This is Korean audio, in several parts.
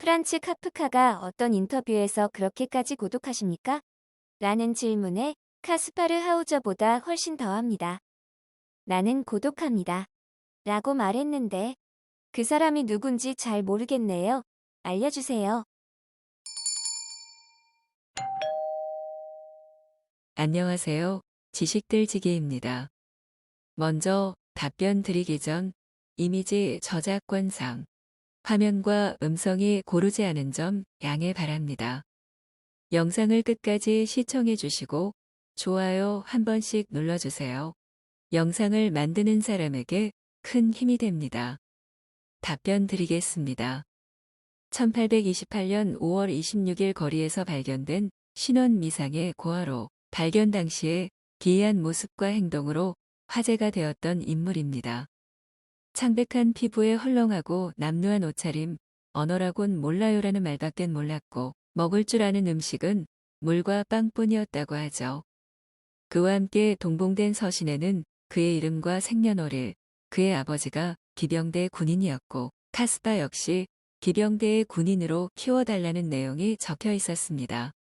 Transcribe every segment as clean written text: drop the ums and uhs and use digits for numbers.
프란츠 카프카가 어떤 인터뷰에서 그렇게까지 고독하십니까? 라는 질문에 카스파르 하우저보다 훨씬 더합니다. 나는 고독합니다. 라고 말했는데 그 사람이 누군지 잘 모르겠네요. 알려주세요. 안녕하세요. 지식들지기입니다. 먼저 답변 드리기 전 이미지 저작권상 화면과 음성이 고르지 않은 점 양해 바랍니다. 영상을 끝까지 시청해 주시고 좋아요 한 번씩 눌러주세요. 영상을 만드는 사람에게 큰 힘이 됩니다. 답변 드리겠습니다. 1828년 5월 26일 거리에서 발견된 신원 미상의 고아로 발견 당시에 기이한 모습과 행동으로 화제가 되었던 인물입니다. 창백한 피부에 헐렁하고 남루한 옷차림, 언어라곤 몰라요라는 말밖에 몰랐고 먹을 줄 아는 음식은 물과 빵뿐이었다고 하죠. 그와 함께 동봉된 서신에는 그의 이름과 생년월일, 그의 아버지가 기병대 군인이었고 카스파 역시 기병대의 군인으로 키워달라는 내용이 적혀 있었습니다.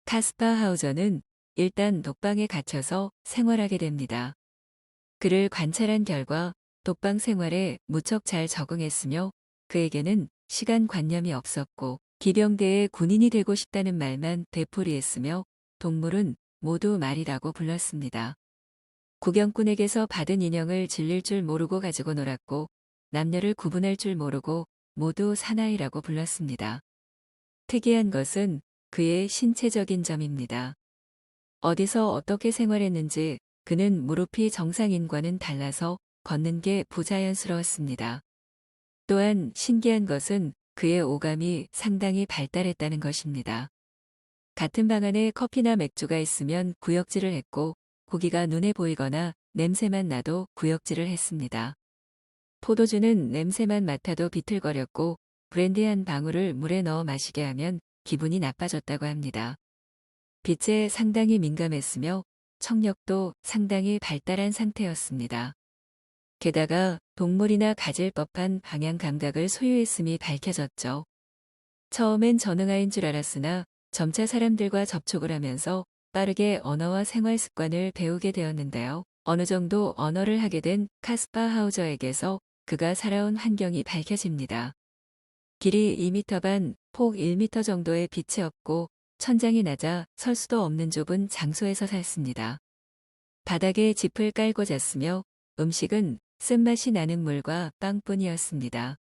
카스파 하우저는 일단 독방에 갇혀서 생활하게 됩니다. 그를 관찰한 결과 독방 생활에 무척 잘 적응했으며 그에게는 시간관념이 없었고 기병대의 군인이 되고 싶다는 말만 되풀이했으며 동물은 모두 말이라고 불렀습니다. 구경꾼에게서 받은 인형을 질릴 줄 모르고 가지고 놀았고 남녀를 구분할 줄 모르고 모두 사나이라고 불렀습니다. 특이한 것은 그의 신체적인 점입니다. 어디서 어떻게 생활했는지 그는 무릎이 정상인과는 달라서 걷는 게 부자연스러웠습니다. 또한 신기한 것은 그의 오감이 상당히 발달했다는 것입니다. 같은 방 안에 커피나 맥주가 있으면 구역질을 했고 고기가 눈에 보이거나 냄새만 나도 구역질을 했습니다. 포도주는 냄새만 맡아도 비틀거렸고 브랜디 한 방울을 물에 넣어 마시게 하면 기분이 나빠졌다고 합니다. 빛에 상당히 민감했으며 청력도 상당히 발달한 상태였습니다. 게다가 동물이나 가질 법한 방향 감각을 소유했음이 밝혀졌죠. 처음엔 전응아인 줄 알았으나 점차 사람들과 접촉을 하면서 빠르게 언어와 생활 습관을 배우게 되었는데요. 어느 정도 언어를 하게 된 카스파 하우저에게서 그가 살아온 환경이 밝혀집니다. 길이 2m 반, 폭 1m 정도의 빛이 없고 천장이 낮아 설 수도 없는 좁은 장소에서 살습니다. 바닥에 짚을 깔고 잤으며 음식은 쓴맛이 나는 물과 빵뿐이었습니다.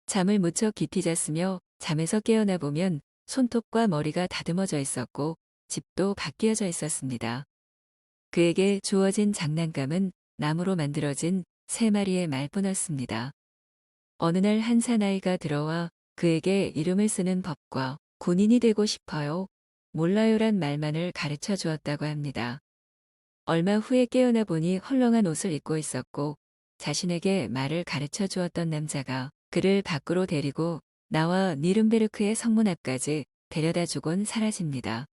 잠을 무척 깊이 잤으며 잠에서 깨어나 보면 손톱과 머리가 다듬어져 있었고 집도 바뀌어져 있었습니다. 그에게 주어진 장난감은 나무로 만들어진 3마리의 말뿐이었습니다. 어느 날 한 사나이가 들어와 그에게 이름을 쓰는 법과 군인이 되고 싶어요. 몰라요란 말만을 가르쳐 주었다고 합니다. 얼마 후에 깨어나 보니 헐렁한 옷을 입고 있었고 자신에게 말을 가르쳐 주었던 남자가 그를 밖으로 데리고 나와 니른베르크의 성문 앞까지 데려다 주곤 사라집니다.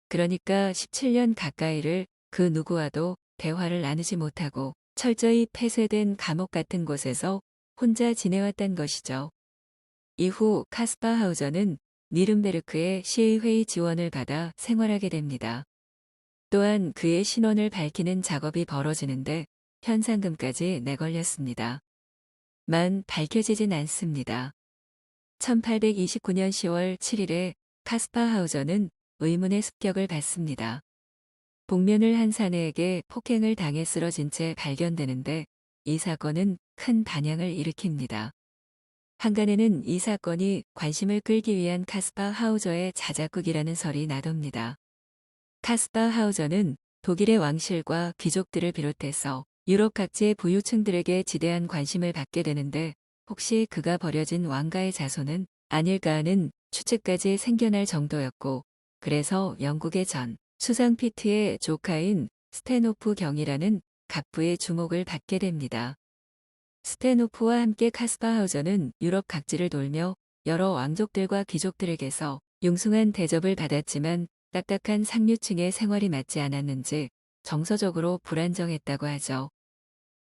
그러니까 17년 가까이를 그 누구와도 대화를 나누지 못하고 철저히 폐쇄된 감옥 같은 곳에서 혼자 지내왔단 것이죠. 이후 카스파 하우저는 니른베르크의 시의회의 지원을 받아 생활하게 됩니다. 또한 그의 신원을 밝히는 작업이 벌어지는데 현상금까지 내걸렸습니다. 만 밝혀지진 않습니다. 1829년 10월 7일에 카스파 하우저는 의문의 습격을 받습니다. 복면을 한 사내에게 폭행을 당해 쓰러진 채 발견되는데 이 사건은 큰 반향을 일으킵니다. 한간에는 이 사건이 관심을 끌기 위한 카스파 하우저의 자작극이라는 설이 나돕니다. 카스파 하우저는 독일의 왕실과 귀족들을 비롯해서 유럽 각지의 부유층들에게 지대한 관심을 받게 되는데 혹시 그가 버려진 왕가의 자손은 아닐까 하는 추측까지 생겨날 정도였고 그래서 영국의 전 수상 피트의 조카인 스테노프 경이라는 갑부의 주목을 받게 됩니다. 스테노프와 함께 카스파 하우저는 유럽 각지를 돌며 여러 왕족들과 귀족들에게서 융숭한 대접을 받았지만 딱딱한 상류층의 생활이 맞지 않았는지 정서적으로 불안정했다고 하죠.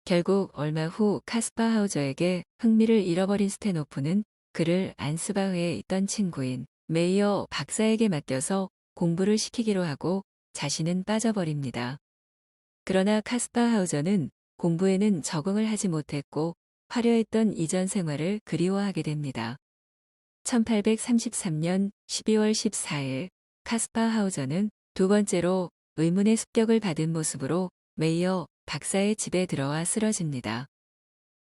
결국 얼마 후 카스파 하우저에게 흥미를 잃어버린 스테노프는 그를 안스바흐에 있던 친구인 메이어 박사에게 맡겨서 공부를 시키기로 하고 자신은 빠져버립니다. 그러나 카스파 하우저는 공부에는 적응을 하지 못했고 화려했던 이전 생활을 그리워하게 됩니다. 1833년 12월 14일 카스파 하우저는 두 번째로 의문의 습격을 받은 모습으로 메이어 박사의 집에 들어와 쓰러집니다.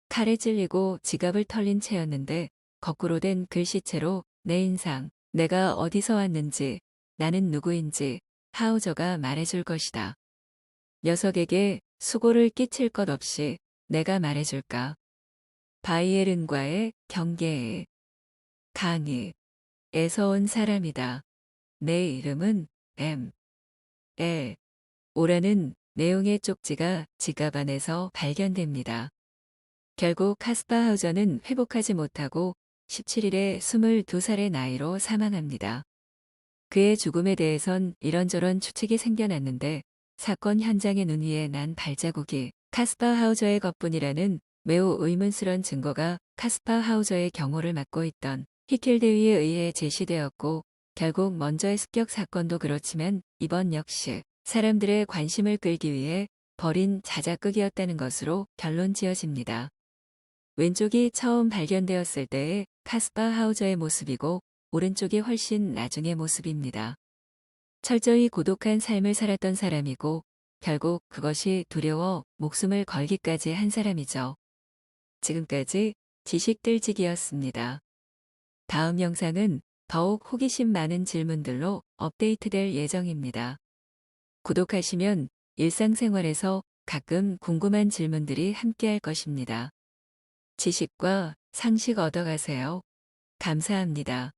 칼에 찔리고 지갑을 털린 채였는데 거꾸로 된 글씨체로 내 인상, 내가 어디서 왔는지, 나는 누구인지 하우저가 말해줄 것이다. 녀석에게 수고를 끼칠 것 없이 내가 말해줄까. 바이에른과의 경계에 강의에서 온 사람이다. 내 이름은 M.L. 오라는 내용의 쪽지가 지갑 안에서 발견됩니다. 결국 카스파 하우저는 회복하지 못하고 17일에 22살의 나이로 사망합니다. 그의 죽음에 대해선 이런저런 추측이 생겨났는데 사건 현장의 눈 위에 난 발자국이 카스파 하우저의 것뿐이라는 매우 의문스런 증거가 카스파 하우저의 경호를 맡고 있던 히켈대위에 의해 제시되었고 결국 먼저의 습격 사건도 그렇지만 이번 역시 사람들의 관심을 끌기 위해 벌인 자작극이었다는 것으로 결론 지어집니다. 왼쪽이 처음 발견되었을 때의 카스파 하우저의 모습이고 오른쪽이 훨씬 나중의 모습입니다. 철저히 고독한 삶을 살았던 사람이고 결국 그것이 두려워 목숨을 걸기까지 한 사람이죠. 지금까지 지식들지기였습니다. 다음 영상은 더욱 호기심 많은 질문들로 업데이트될 예정입니다. 구독하시면 일상생활에서 가끔 궁금한 질문들이 함께할 것입니다. 지식과 상식 얻어가세요. 감사합니다.